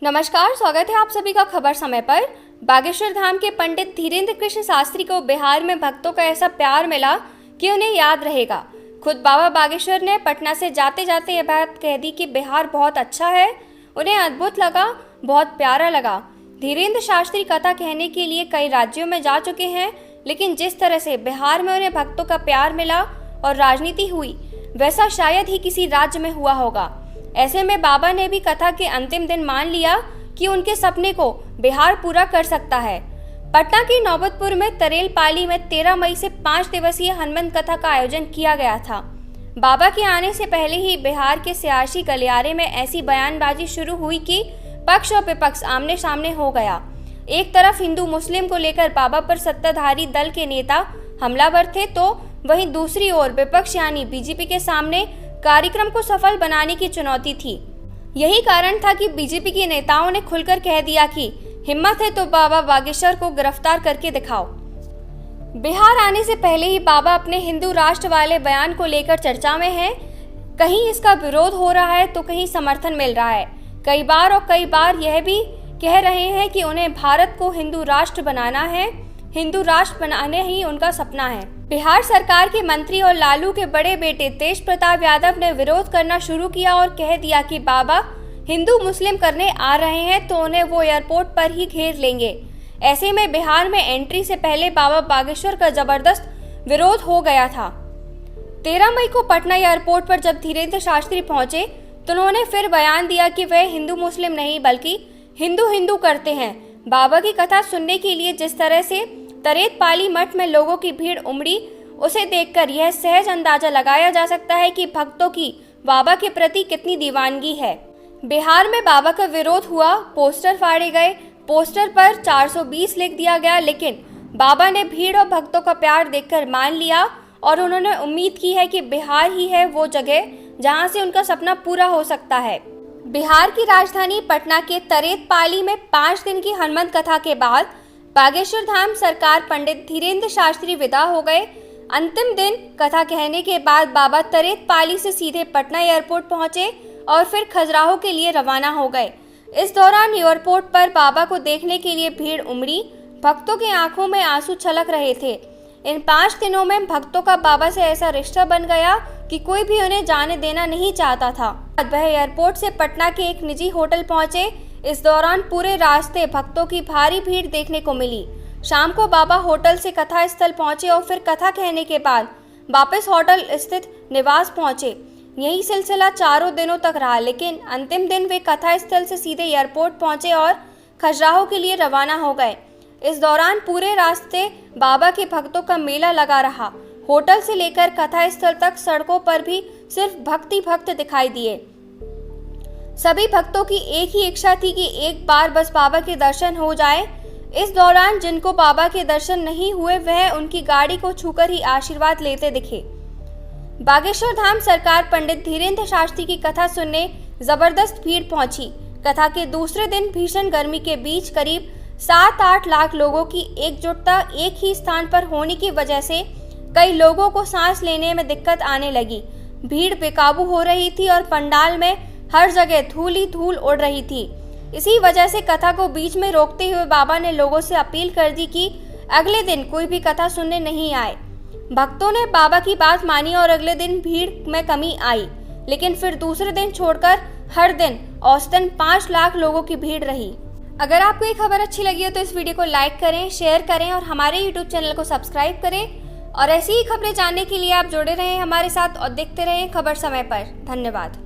नमस्कार, स्वागत है आप सभी का खबर समय पर। बागेश्वर धाम के पंडित धीरेन्द्र कृष्ण शास्त्री को बिहार में भक्तों का ऐसा प्यार मिला कि उन्हें याद रहेगा। खुद बाबा बागेश्वर ने पटना से जाते जाते यह बात कह दी कि बिहार बहुत अच्छा है, उन्हें अद्भुत लगा, बहुत प्यारा लगा। धीरेन्द्र शास्त्री कथा कहने के लिए कई राज्यों में जा चुके हैं, लेकिन जिस तरह से बिहार में उन्हें भक्तों का प्यार मिला और राजनीति हुई, वैसा शायद ही किसी राज्य में हुआ होगा। ऐसे में बाबा ने भी कथा के अंतिम दिन मान लिया कि उनके सपने को बिहार पूरा कर सकता है। पटना के नौबतपुर में तरेल पाली में 13 मई से 5 दिवसीय हनुमान कथा का आयोजन किया गया था। बाबा के आने से पहले ही बिहार के सियासी गलियारे में ऐसी बयानबाजी शुरू हुई कि पक्ष और विपक्ष आमने सामने हो गया। एक तरफ हिंदू मुस्लिम को लेकर बाबा पर सत्ताधारी दल के नेता हमलावर थे, तो वहीं दूसरी ओर विपक्ष यानी बीजेपी के सामने कार्यक्रम को सफल बनाने की चुनौती थी। यही कारण था कि बीजेपी के नेताओं ने खुलकर कह दिया कि हिम्मत है तो बाबा बागेश्वर को गिरफ्तार करके दिखाओ। बिहार आने से पहले ही बाबा अपने हिंदू राष्ट्र वाले बयान को लेकर चर्चा में हैं। कहीं इसका विरोध हो रहा है तो कहीं समर्थन मिल रहा है। कई बार यह भी कह रहे हैं कि उन्हें भारत को हिंदू राष्ट्र बनाना है, हिंदू राष्ट्र बनाने ही उनका सपना है। बिहार सरकार के मंत्री और लालू के बड़े बेटे तेज प्रताप यादव ने विरोध करना शुरू किया और कह दिया कि बाबा हिंदू मुस्लिम करने आ रहे हैं तो उन्हें वो एयरपोर्ट पर ही घेर लेंगे। ऐसे में बिहार में एंट्री से पहले बाबा बागेश्वर का जबरदस्त विरोध हो गया था। 13 मई को पटना एयरपोर्ट पर जब धीरेन्द्र शास्त्री पहुंचे तो उन्होंने फिर बयान दिया कि वह हिंदू मुस्लिम नहीं बल्कि हिंदू हिंदू करते हैं। बाबा की कथा सुनने के लिए जिस तरह से तरेत पाली मठ में लोगों की भीड़ उमड़ी, उसे देखकर यह सहज अंदाजा लगाया जा सकता है कि भक्तों की बाबा के प्रति कितनी दीवानगी है। बिहार में बाबा का विरोध हुआ, पोस्टर फाड़े गए, पोस्टर पर 420 लिख दिया गया, लेकिन बाबा ने भीड़ और भक्तों का प्यार देखकर मान लिया और उन्होंने उम्मीद की है कि बिहार ही है वो जगह जहां से उनका सपना पूरा हो सकता है। बिहार की राजधानी पटना के तरेत पाली में 5 दिन की हनुमान कथा के बाद बागेश्वर धाम सरकार पंडित धीरेन्द्र शास्त्री विदा हो गए। अंतिम दिन कथा कहने के बाद बाबा तरेत पाली से सीधे पटना एयरपोर्ट पहुंचे और फिर खजुराहो के लिए रवाना हो गए। इस दौरान एयरपोर्ट पर बाबा को देखने के लिए भीड़ उमड़ी, भक्तों की आंखों में आंसू छलक रहे थे। इन 5 दिनों में भक्तों का बाबा से ऐसा रिश्ता बन गया कि कोई भी उन्हें जाने देना नहीं चाहता था। वह एयरपोर्ट से पटना के एक निजी होटल पहुंचे। इस दौरान पूरे रास्ते भक्तों की भारी भीड़ देखने को मिली। शाम को बाबा होटल से कथा स्थल पहुंचे और फिर कथा कहने के बाद वापस होटल स्थित निवास पहुंचे। यही सिलसिला 4 दिनों तक रहा, लेकिन अंतिम दिन वे कथा स्थल से सीधे एयरपोर्ट पहुंचे और खजुराहो के लिए रवाना हो गए। इस दौरान पूरे रास्ते बाबा के भक्तों का मेला लगा रहा। होटल से लेकर कथा स्थल तक सड़कों पर भी सिर्फ भक्त दिखाई दिए। सभी भक्तों की एक ही इच्छा थी कि एक बार बस बाबा के दर्शन हो जाए। इस दौरान जिनको बाबा के दर्शन नहीं हुए वह उनकी गाड़ी को छूकर ही आशीर्वाद लेते दिखे। बागेश्वर धाम सरकार पंडित धीरेन्द्र शास्त्री की कथा सुनने जबरदस्त भीड़ पहुंची। कथा के दूसरे दिन भीषण गर्मी के बीच करीब 7-8 लाख लोगों की एकजुटता एक ही स्थान पर होने की वजह से कई लोगों को सांस लेने में दिक्कत आने लगी। भीड़ बेकाबू हो रही थी और पंडाल में हर जगह धूल ही धूल उड़ रही थी। इसी वजह से कथा को बीच में रोकते हुए बाबा ने लोगों से अपील कर दी कि अगले दिन कोई भी कथा सुनने नहीं आए। भक्तों ने बाबा की बात मानी और अगले दिन भीड़ में कमी आई, लेकिन फिर दूसरे दिन छोड़कर हर दिन औसतन 5 लाख लोगों की भीड़ रही। अगर आपको ये खबर अच्छी लगी हो तो इस वीडियो को लाइक करें, शेयर करें और हमारे यूट्यूब चैनल को सब्सक्राइब करें। और ऐसी ही खबरें जानने के लिए आप जुड़े रहें हमारे साथ और देखते रहें खबर समय पर। धन्यवाद।